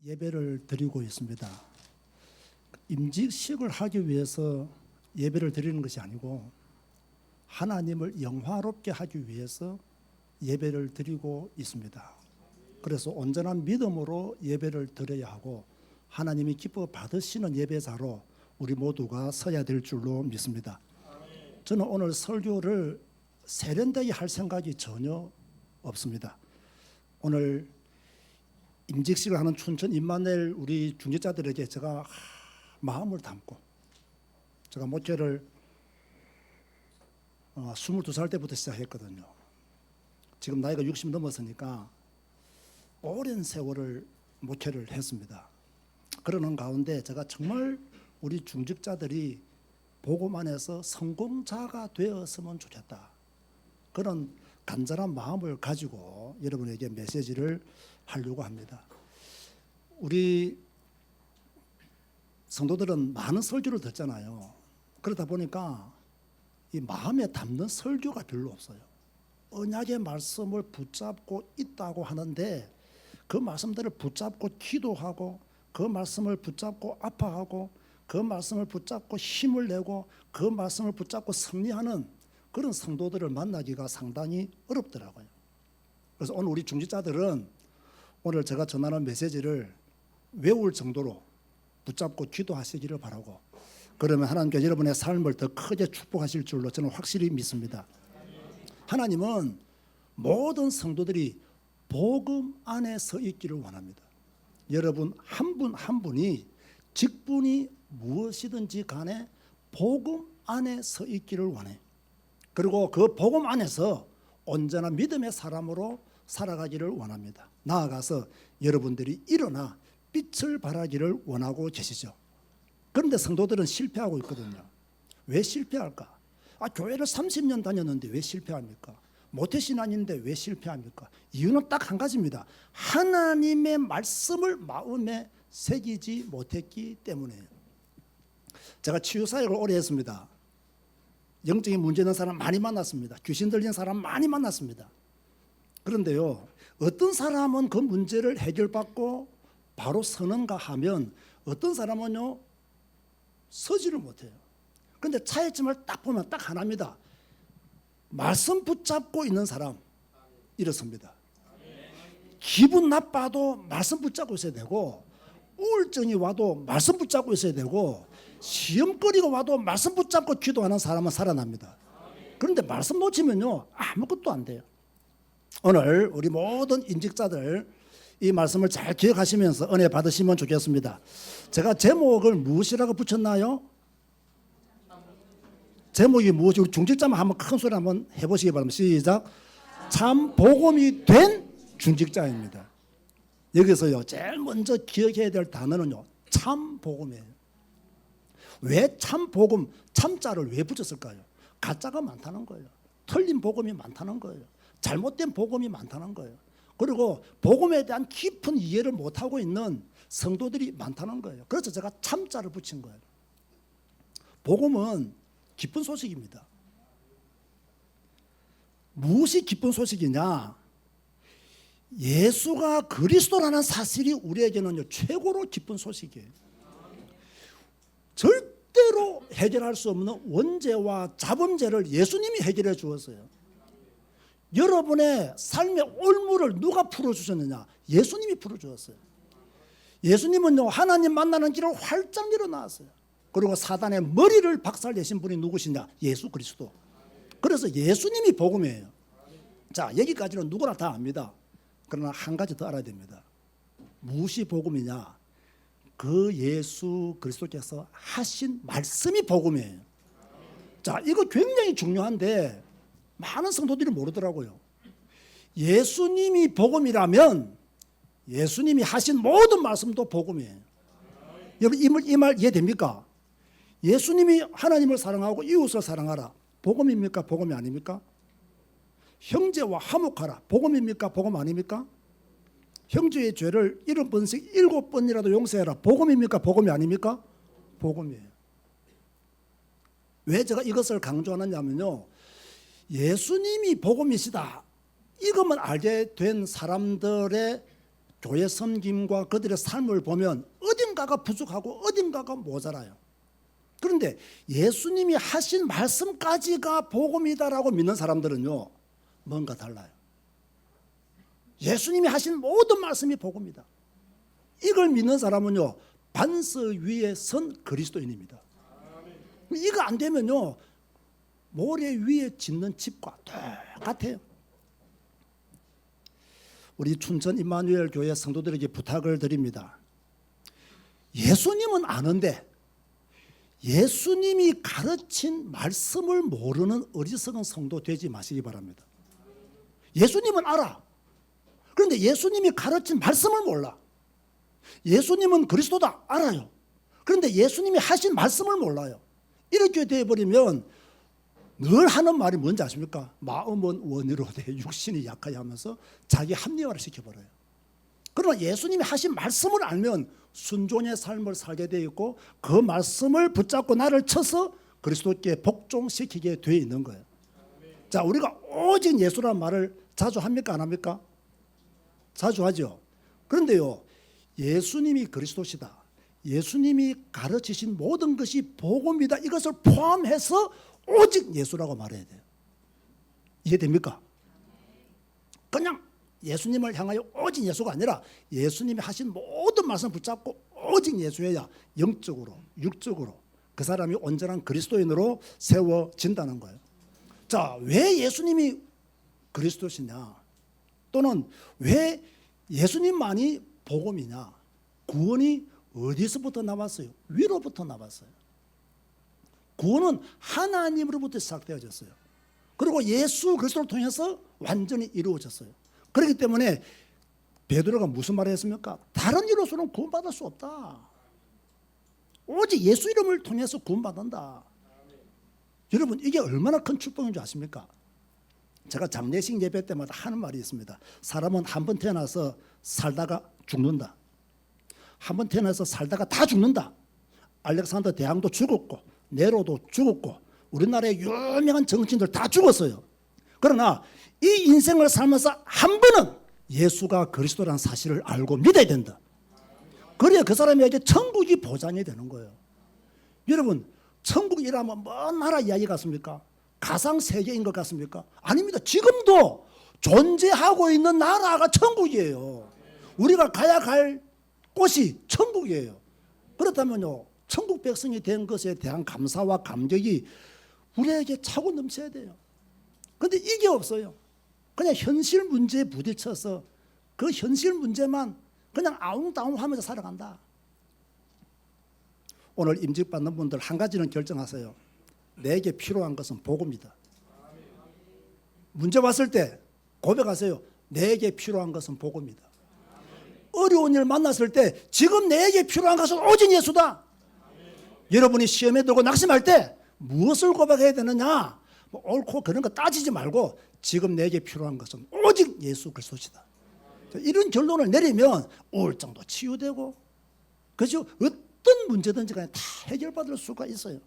예배를 드리고 있습니다. 임직식을 하기 위해서 예배를 드리는 것이 아니고 하나님을 영화롭게 하기 위해서 예배를 드리고 있습니다. 그래서 온전한 믿음으로 예배를 드려야 하고 하나님이 기뻐 받으시는 예배자로 우리 모두가 서야 될 줄로 믿습니다. 저는 오늘 설교를 세련되게 할 생각이 전혀 없습니다. 오늘 임직식을 하는 춘천 임마누엘 우리 중직자들에게 제가 마음을 담고, 제가 목회를 22살 때부터 시작했거든요. 지금 나이가 60 넘었으니까 오랜 세월을 목회를 했습니다. 그러는 가운데 제가 정말 우리 중직자들이 복음 안에서 성공자가 되었으면 좋겠다, 그런 간절한 마음을 가지고 여러분에게 메시지를 하려고 합니다. 우리 성도들은 많은 설교를 듣잖아요. 그러다 보니까 이 마음에 담는 설교가 별로 없어요. 언약의 말씀을 붙잡고 있다고 하는데 그 말씀들을 붙잡고 기도하고, 그 말씀을 붙잡고 아파하고, 그 말씀을 붙잡고 힘을 내고, 그 말씀을 붙잡고 승리하는 그런 성도들을 만나기가 상당히 어렵더라고요. 그래서 오늘 우리 중직자들은 오늘 제가 전하는 메시지를 외울 정도로 붙잡고 기도하시기를 바라고, 그러면 하나님께서 여러분의 삶을 더 크게 축복하실 줄로 저는 확실히 믿습니다. 하나님은 모든 성도들이 복음 안에 서 있기를 원합니다. 여러분 한 분 한 분이 직분이 무엇이든지 간에 복음 안에 서 있기를 원해요. 그리고 그 복음 안에서 온전한 믿음의 사람으로 살아가기를 원합니다. 나아가서 여러분들이 일어나 빛을 발하기를 원하고 계시죠. 그런데 성도들은 실패하고 있거든요. 왜 실패할까? 교회를 30년 다녔는데 왜 실패합니까? 모태신앙인데 왜 실패합니까? 이유는 딱 한 가지입니다. 하나님의 말씀을 마음에 새기지 못했기 때문이에요. 제가 치유사역을 오래 했습니다. 영적인 문제 있는 사람 많이 만났습니다. 귀신 들린 사람 많이 만났습니다. 그런데요, 어떤 사람은 그 문제를 해결받고 바로 서는가 하면 어떤 사람은요 서지를 못해요. 그런데 차이점을 딱 보면 딱 하나입니다. 말씀 붙잡고 있는 사람 일어섭니다. 기분 나빠도 말씀 붙잡고 있어야 되고, 우울증이 와도 말씀 붙잡고 있어야 되고, 시험거리가 와도 말씀 붙잡고 기도하는 사람은 살아납니다. 그런데 말씀 놓치면요 아무것도 안 돼요. 오늘 우리 모든 임직자들 이 말씀을 잘 기억하시면서 은혜 받으시면 좋겠습니다. 제가 제목을 무엇이라고 붙였나요? 제목이 무엇이? 우리 중직자만 한번 큰 소리 한번 해보시기 바랍니다. 시작. 참 복음이 된 중직자입니다. 여기서요 제일 먼저 기억해야 될 단어는요 참 복음이에요. 왜 참 복음, 참자를 왜 붙였을까요? 가짜가 많다는 거예요. 틀린 복음이 많다는 거예요. 잘못된 복음이 많다는 거예요. 그리고 복음에 대한 깊은 이해를 못하고 있는 성도들이 많다는 거예요. 그래서 제가 참자를 붙인 거예요. 복음은 기쁜 소식입니다. 무엇이 기쁜 소식이냐? 예수가 그리스도라는 사실이 우리에게는 최고로 기쁜 소식이에요. 절대로 해결할 수 없는 원죄와 자범죄를 예수님이 해결해 주었어요. 여러분의 삶의 올무를 누가 풀어주셨느냐? 예수님이 풀어주었어요. 예수님은요 하나님 만나는 길을 활짝 열어놨어요. 그리고 사단의 머리를 박살내신 분이 누구시냐? 예수 그리스도. 그래서 예수님이 복음이에요. 자, 여기까지는 누구나 다 압니다. 그러나 한 가지 더 알아야 됩니다. 무엇이 복음이냐? 그 예수 그리스도께서 하신 말씀이 복음이에요. 자, 이거 굉장히 중요한데 많은 성도들이 모르더라고요. 예수님이 복음이라면 예수님이 하신 모든 말씀도 복음이에요. 여러분 이 말 이해됩니까? 예수님이 하나님을 사랑하고 이웃을 사랑하라. 복음입니까? 복음이 아닙니까? 형제와 화목하라. 복음입니까? 복음 아닙니까? 형제의 죄를 7번씩 7번이라도 용서해라. 복음입니까? 복음이 아닙니까? 복음이에요. 왜 제가 이것을 강조하느냐면요, 예수님이 복음이시다, 이것만 알게 된 사람들의 교회 섬김과 그들의 삶을 보면 어딘가가 부족하고 어딘가가 모자라요. 그런데 예수님이 하신 말씀까지가 복음이다라고 믿는 사람들은요, 뭔가 달라요. 예수님이 하신 모든 말씀이 복음이다. 이걸 믿는 사람은요, 반석 위에 선 그리스도인입니다. 이거 안 되면요, 모래 위에 짓는 집과 똑같아요. 우리 춘천 임마누엘 교회 성도들에게 부탁을 드립니다. 예수님은 아는데 예수님이 가르친 말씀을 모르는 어리석은 성도 되지 마시기 바랍니다. 예수님은 알아. 그런데 예수님이 가르친 말씀을 몰라. 예수님은 그리스도다 알아요. 그런데 예수님이 하신 말씀을 몰라요. 이렇게 되어버리면 늘 하는 말이 뭔지 아십니까? 마음은 원으로 돼 육신이 약하여 하면서 자기 합리화를 시켜버려요. 그러나 예수님이 하신 말씀을 알면 순종의 삶을 살게 되어 있고 그 말씀을 붙잡고 나를 쳐서 그리스도께 복종시키게 되어 있는 거예요. 자, 우리가 오직 예수라는 말을 자주 합니까 안 합니까? 자주 하죠. 그런데요, 예수님이 그리스도시다, 예수님이 가르치신 모든 것이 복음이다, 이것을 포함해서 오직 예수라고 말해야 돼요. 이해됩니까? 그냥 예수님을 향하여 오직 예수가 아니라 예수님이 하신 모든 말씀을 붙잡고 오직 예수여야 영적으로 육적으로 그 사람이 온전한 그리스도인으로 세워진다는 거예요. 자, 왜 예수님이 그리스도시냐, 또는 왜 예수님만이 복음이냐? 구원이 어디서부터 나왔어요? 위로부터 나왔어요. 구원은 하나님으로부터 시작되어졌어요. 그리고 예수 그리스도를 통해서 완전히 이루어졌어요. 그렇기 때문에 베드로가 무슨 말을 했습니까? 다른 이로서는 구원받을 수 없다. 오직 예수 이름을 통해서 구원받는다. 여러분, 이게 얼마나 큰 축복인 줄 아십니까? 제가 장례식 예배 때마다 하는 말이 있습니다. 사람은 한 번 태어나서 살다가 죽는다. 한 번 태어나서 살다가 다 죽는다. 알렉산더 대왕도 죽었고 네로도 죽었고 우리나라의 유명한 정치인들 다 죽었어요. 그러나 이 인생을 살면서 한 번은 예수가 그리스도라는 사실을 알고 믿어야 된다. 그래야 그 사람에게 천국이 보장이 되는 거예요. 여러분, 천국이라면 먼 나라 이야기 같습니까? 가상세계인 것 같습니까? 아닙니다. 지금도 존재하고 있는 나라가 천국이에요. 우리가 가야 갈 곳이 천국이에요. 그렇다면요, 천국 백성이 된 것에 대한 감사와 감격이 우리에게 차고 넘쳐야 돼요. 그런데 이게 없어요. 그냥 현실 문제에 부딪혀서 그 현실 문제만 그냥 아웅다웅하면서 살아간다. 오늘 임직받는 분들 한 가지는 결정하세요. 내게 필요한 것은 복음이다. 문제 왔을 때 고백하세요. 내게 필요한 것은 복음이다. 어려운 일 만났을 때 지금 내게 필요한 것은 오직 예수다. 여러분이 시험에 들고 낙심할 때 무엇을 고백해야 되느냐, 뭐 옳고 그런 거 따지지 말고 지금 내게 필요한 것은 오직 예수 그리스도시다. 이런 결론을 내리면 우울증도 치유되고, 그죠? 어떤 문제든지 간에 다 해결받을 수가 있어요.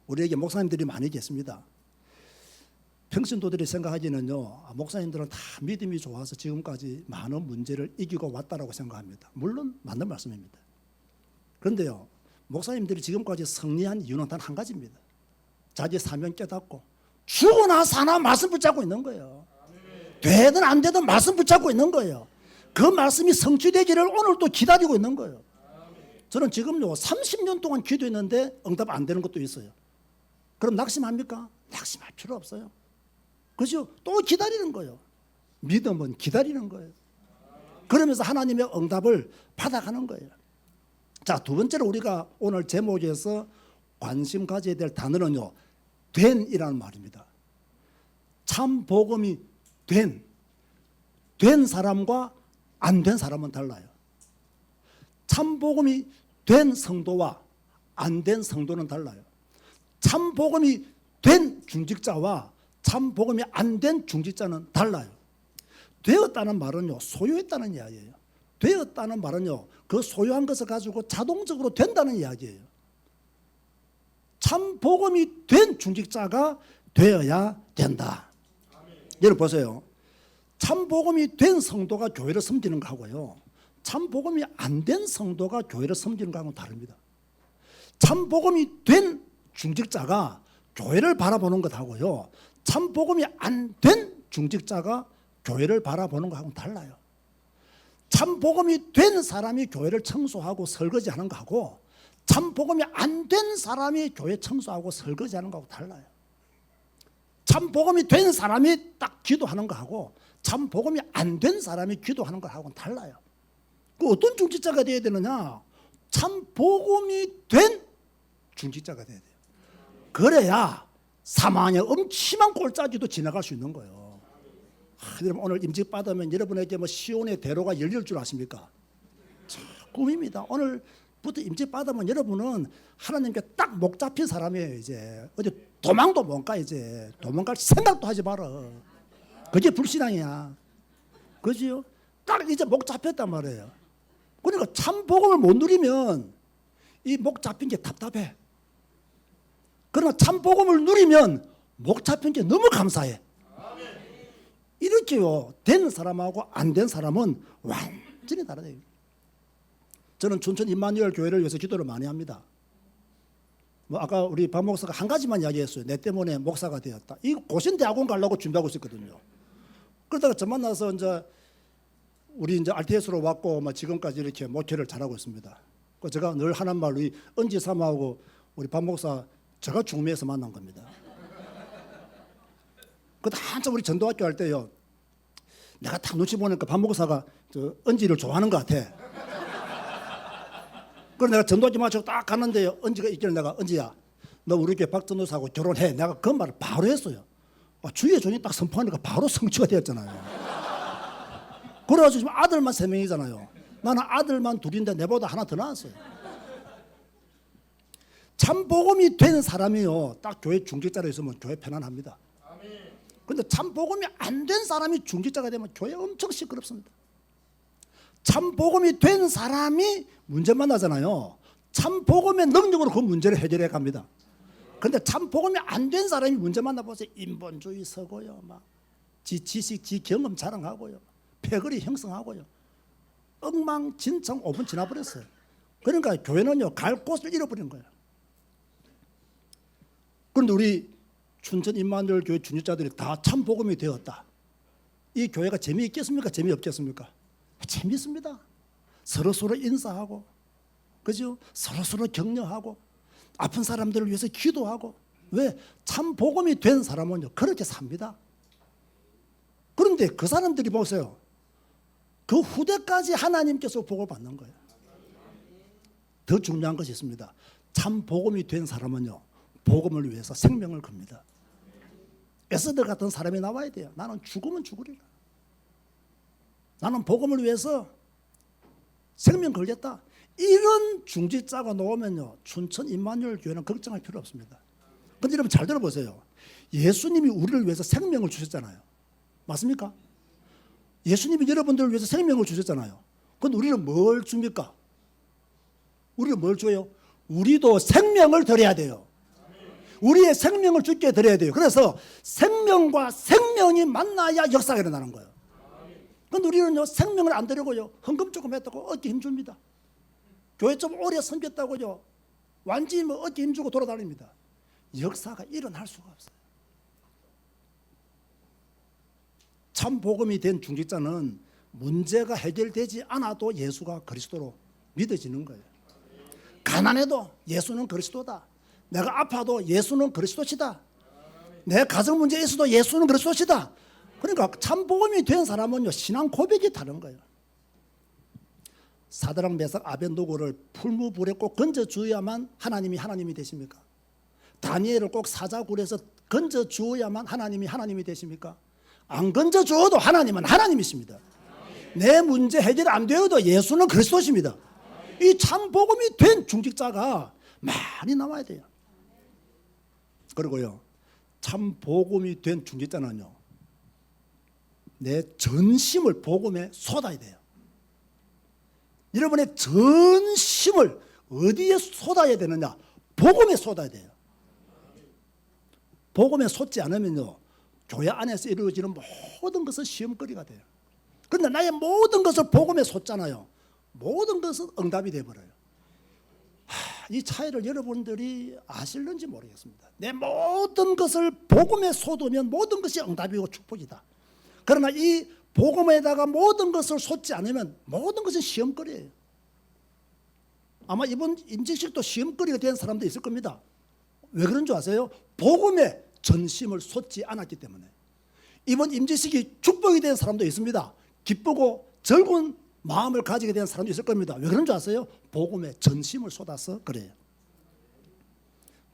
우리에게 목사님들이 많이 계십니다. 평신도들이 생각하기는요, 목사님들은 다 믿음이 좋아서 지금까지 많은 문제를 이기고 왔다라고 생각합니다. 물론 맞는 말씀입니다. 그런데요, 목사님들이 지금까지 승리한 이유는 단 한 가지입니다. 자기 사명 깨닫고 죽으나 사나 말씀 붙잡고 있는 거예요. 되든 안 되든 말씀 붙잡고 있는 거예요. 그 말씀이 성취되기를 오늘 또 기다리고 있는 거예요. 저는 지금요 30년 동안 기도했는데 응답 안 되는 것도 있어요. 그럼 낙심합니까? 낙심할 필요 없어요. 그죠? 또 기다리는 거예요. 믿음은 기다리는 거예요. 그러면서 하나님의 응답을 받아가는 거예요. 자, 두 번째로 우리가 오늘 제목에서 관심 가져야 될 단어는요, 된이라는 말입니다. 참 복음이 된 사람과 안 된 사람은 달라요. 참 복음이 된 성도와 안 된 성도는 달라요. 참 복음이 된 중직자와 참 복음이 안 된 중직자는 달라요. 되었다는 말은요, 소유했다는 이야기예요. 되었다는 말은요, 그 소유한 것을 가지고 자동적으로 된다는 이야기예요. 참 복음이 된 중직자가 되어야 된다. 여러분 보세요. 참 복음이 된 성도가 교회를 섬기는 거하고요, 참 복음이 안 된 성도가 교회를 섬기는 거하고는 다릅니다. 참 복음이 된 중직자가 교회를 바라보는 것하고요, 참 복음이 안 된 중직자가 교회를 바라보는 것하고는 달라요. 참 복음이 된 사람이 교회를 청소하고 설거지하는 것하고 참 복음이 안 된 사람이 교회 청소하고 설거지하는 것하고 달라요. 참 복음이 된 사람이 딱 기도하는 것하고 참 복음이 안 된 사람이 기도하는 것하고는 달라요. 그 어떤 중직자가 되어야 되느냐? 참 복음이 된 중직자가 되어야 돼요. 그래야 사망의 엄침한 골짜기도 지나갈 수 있는 거예요. 여러분 오늘 임직 받으면 여러분에게 뭐 시온의 대로가 열릴 줄 아십니까? 참 꿈입니다. 오늘부터 임직 받으면 여러분은 하나님께 딱 목 잡힌 사람이에요. 이제 어디 도망도 못 가. 이제 도망갈 생각도 하지 마라. 그게 불신앙이야. 그지요? 딱 이제 목 잡혔단 말이에요. 그러니까 참 복음을 못 누리면 이 목 잡힌 게 답답해. 그러나 참 복음을 누리면 목 잡힌 게 너무 감사해. 이렇게요, 된 사람하고 안 된 사람은 완전히 다르다. 저는 춘천 임마누엘 교회를 위해서 기도를 많이 합니다. 뭐 아까 우리 박 목사가 한 가지만 이야기했어요. 내 때문에 목사가 되었다. 이 고신대학원 가려고 준비하고 있었거든요. 그러다가 저 만나서 이제 우리 이제 RTS로 왔고 뭐 지금까지 이렇게 목회를 잘하고 있습니다. 그 제가 늘 하는 말로 이 은지 사모하고 우리 박 목사 제가 중미에서 만난 겁니다. 그때 한참 우리 전도학교 할 때요, 내가 딱 눈치 보니까 박 목사가 저 은지를 좋아하는 것 같아. 그래서 내가 전도학교 마치고 딱 갔는데요, 은지가 있길래 내가 은지야, 너 우리 교회 박 전도사하고 결혼해. 내가 그 말을 바로 했어요. 주의 종이 딱 선포하니까 바로 성취가 되었잖아요. 그래가지고 지금 아들만 3명이잖아요. 나는 아들만 2인데 내보다 하나 더 낳았어요. 참 복음이 된 사람이요, 딱 교회 중직자로 있으면 교회 편안합니다. 그런데 참 복음이 안 된 사람이 중직자가 되면 교회 엄청 시끄럽습니다. 참 복음이 된 사람이 문제 만나잖아요. 참 복음의 능력으로 그 문제를 해결해 갑니다. 그런데 참 복음이 안 된 사람이 문제 만나보세요. 인본주의 서고요, 막 지 지식, 지 경험 자랑하고요, 패거리 형성하고요, 엉망진창 5분 지나버렸어요. 그러니까 교회는요, 갈 곳을 잃어버린 거예요. 그런데 우리 춘천 임마누엘 교회 중직자들이 다 참 복음이 되었다. 이 교회가 재미있겠습니까? 재미없겠습니까? 재미있습니다. 서로서로 인사하고, 그죠? 서로서로 격려하고, 아픈 사람들을 위해서 기도하고. 왜? 참 복음이 된 사람은요, 그렇게 삽니다. 그런데 그 사람들이 보세요, 그 후대까지 하나님께서 복을 받는 거예요. 더 중요한 것이 있습니다. 참 복음이 된 사람은요, 복음을 위해서 생명을 겁니다. 에스더 같은 사람이 나와야 돼요. 나는 죽으면 죽으리라. 나는 복음을 위해서 생명 걸겠다. 이런 중직자가 나오면요, 춘천 임마누엘 교회는 걱정할 필요 없습니다. 그런데 여러분 잘 들어보세요. 예수님이 우리를 위해서 생명을 주셨잖아요. 맞습니까? 예수님이 여러분들을 위해서 생명을 주셨잖아요. 그런데 우리는 뭘 줍니까? 우리는 뭘 줘요? 우리도 생명을 드려야 돼요. 우리의 생명을 주께 드려야 돼요. 그래서 생명과 생명이 만나야 역사가 일어나는 거예요. 그런데 우리는요, 생명을 안 드리고요, 헌금 조금 했다고 어깨 힘줍니다. 교회 좀 오래 섬겼다고요, 완전히 뭐 어깨 힘주고 돌아다닙니다. 역사가 일어날 수가 없어요. 참 복음이 된 중직자는 문제가 해결되지 않아도 예수가 그리스도로 믿어지는 거예요. 가난해도 예수는 그리스도다. 내가 아파도 예수는 그리스도시다. 내 가정 문제에 있어도 예수는 그리스도시다. 그러니까 참 복음이 된 사람은요, 신앙 고백이 다른 거예요. 사드락 메삭 아벤노고를 풀무불에 꼭 건져 주어야만 하나님이 되십니까? 다니엘을 꼭 사자굴에서 건져 주어야만 하나님이 되십니까? 안 건져 주어도 하나님은 하나님이십니다. 내 문제 해결 안 되어도 예수는 그리스도십니다. 이 참 복음이 된 중직자가 많이 나와야 돼요. 그리고요, 참 복음이 된 중직자는요, 내 전심을 복음에 쏟아야 돼요. 여러분의 전심을 어디에 쏟아야 되느냐? 복음에 쏟아야 돼요. 복음에 쏟지 않으면요, 교회 안에서 이루어지는 모든 것은 시험거리가 돼요. 그런데 나의 모든 것을 복음에 쏟잖아요. 모든 것은 응답이 되어버려요. 이 차이를 여러분들이 아실는지 모르겠습니다. 내 모든 것을 복음에 쏟으면 모든 것이 응답이고 축복이다. 그러나 이 복음에다가 모든 것을 쏟지 않으면 모든 것은 시험거리예요. 아마 이번 임직식도 시험거리가 된 사람도 있을 겁니다. 왜 그런 줄 아세요? 복음에 전심을 쏟지 않았기 때문에. 이번 임직식이 축복이 된 사람도 있습니다. 기쁘고 즐거운 마음을 가지게 된 사람도 있을 겁니다. 왜 그런 줄 아세요? 복음에 전심을 쏟아서 그래요.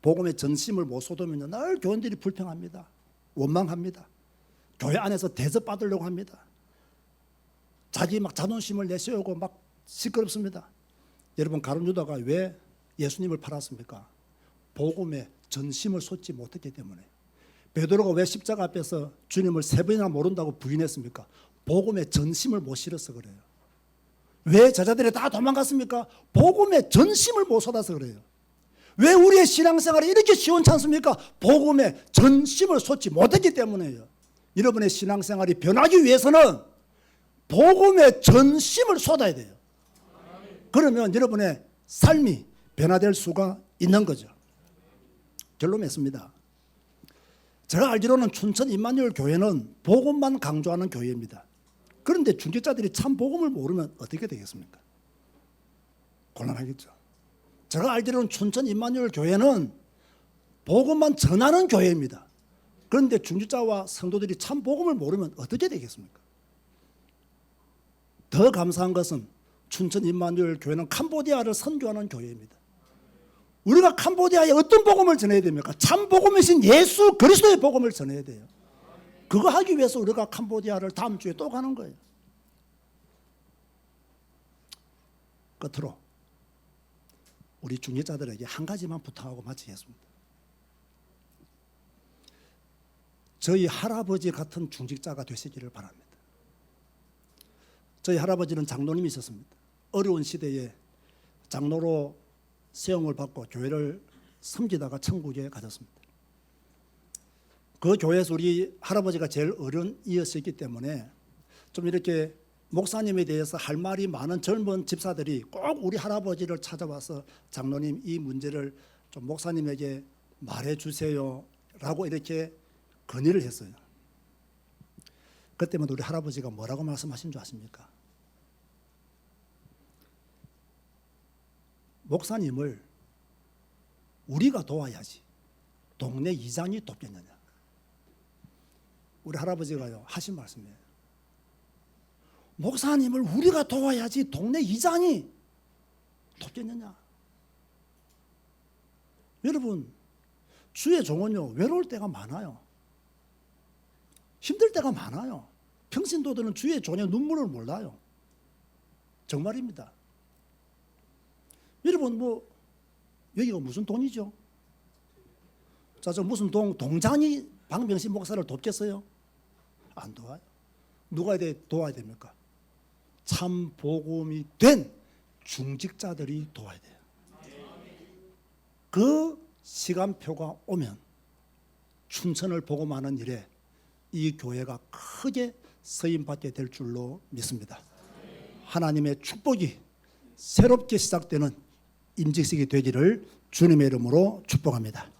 복음에 전심을 못 쏟으면 늘 교인들이 불평합니다. 원망합니다. 교회 안에서 대접받으려고 합니다. 자기 막 자존심을 내세우고 막 시끄럽습니다. 여러분, 가룟 유다가 왜 예수님을 팔았습니까? 복음에 전심을 쏟지 못했기 때문에. 베드로가 왜 십자가 앞에서 주님을 3번이나 모른다고 부인했습니까? 복음에 전심을 못 실어서 그래요. 왜 제자들이 다 도망갔습니까? 복음에 전심을 못 쏟아서 그래요. 왜 우리의 신앙생활이 이렇게 시원찮습니까? 복음에 전심을 쏟지 못했기 때문에요. 여러분의 신앙생활이 변하기 위해서는 복음에 전심을 쏟아야 돼요. 그러면 여러분의 삶이 변화될 수가 있는 거죠. 결론 맺습니다. 제가 알기로는 춘천 임마누엘 교회는 복음만 강조하는 교회입니다. 그런데 중직자들이 참 복음을 모르면 어떻게 되겠습니까? 곤란하겠죠. 제가 알기로는 춘천 임마누엘 교회는 복음만 전하는 교회입니다. 그런데 중직자와 성도들이 참 복음을 모르면 어떻게 되겠습니까? 더 감사한 것은 춘천 임마누엘 교회는 캄보디아를 선교하는 교회입니다. 우리가 캄보디아에 어떤 복음을 전해야 됩니까? 참 복음이신 예수 그리스도의 복음을 전해야 돼요. 그거 하기 위해서 우리가 캄보디아를 다음 주에 또 가는 거예요. 끝으로 우리 중직자들에게 한 가지만 부탁하고 마치겠습니다. 저희 할아버지 같은 중직자가 되시기를 바랍니다. 저희 할아버지는 장로님이셨습니다. 어려운 시대에 장로로 세움을 받고 교회를 섬기다가 천국에 가셨습니다. 그 교회에서 우리 할아버지가 제일 어른이었기 때문에 좀 이렇게 목사님에 대해서 할 말이 많은 젊은 집사들이 꼭 우리 할아버지를 찾아와서 장로님 이 문제를 좀 목사님에게 말해 주세요 라고 이렇게 건의를 했어요. 그때마다 우리 할아버지가 뭐라고 말씀하신 줄 아십니까? 목사님을 우리가 도와야지 동네 이장이 돕겠느냐. 우리 할아버지가요 하신 말씀이에요. 목사님을 우리가 도와야지 동네 이장이 돕겠느냐. 여러분, 주의 종은요 외로울 때가 많아요. 힘들 때가 많아요. 평신도들은 주의 종의 눈물을 몰라요. 정말입니다. 여러분, 뭐 여기가 무슨 동이죠? 자, 저 무슨 동장이 박명신 목사를 돕겠어요? 안 도와요. 누가 도와야 됩니까? 참 복음이 된 중직자들이 도와야 돼요. 그 시간표가 오면 춘천을 복음하는 일에 이 교회가 크게 쓰임받게 될 줄로 믿습니다. 하나님의 축복이 새롭게 시작되는 임직식이 되기를 주님의 이름으로 축복합니다.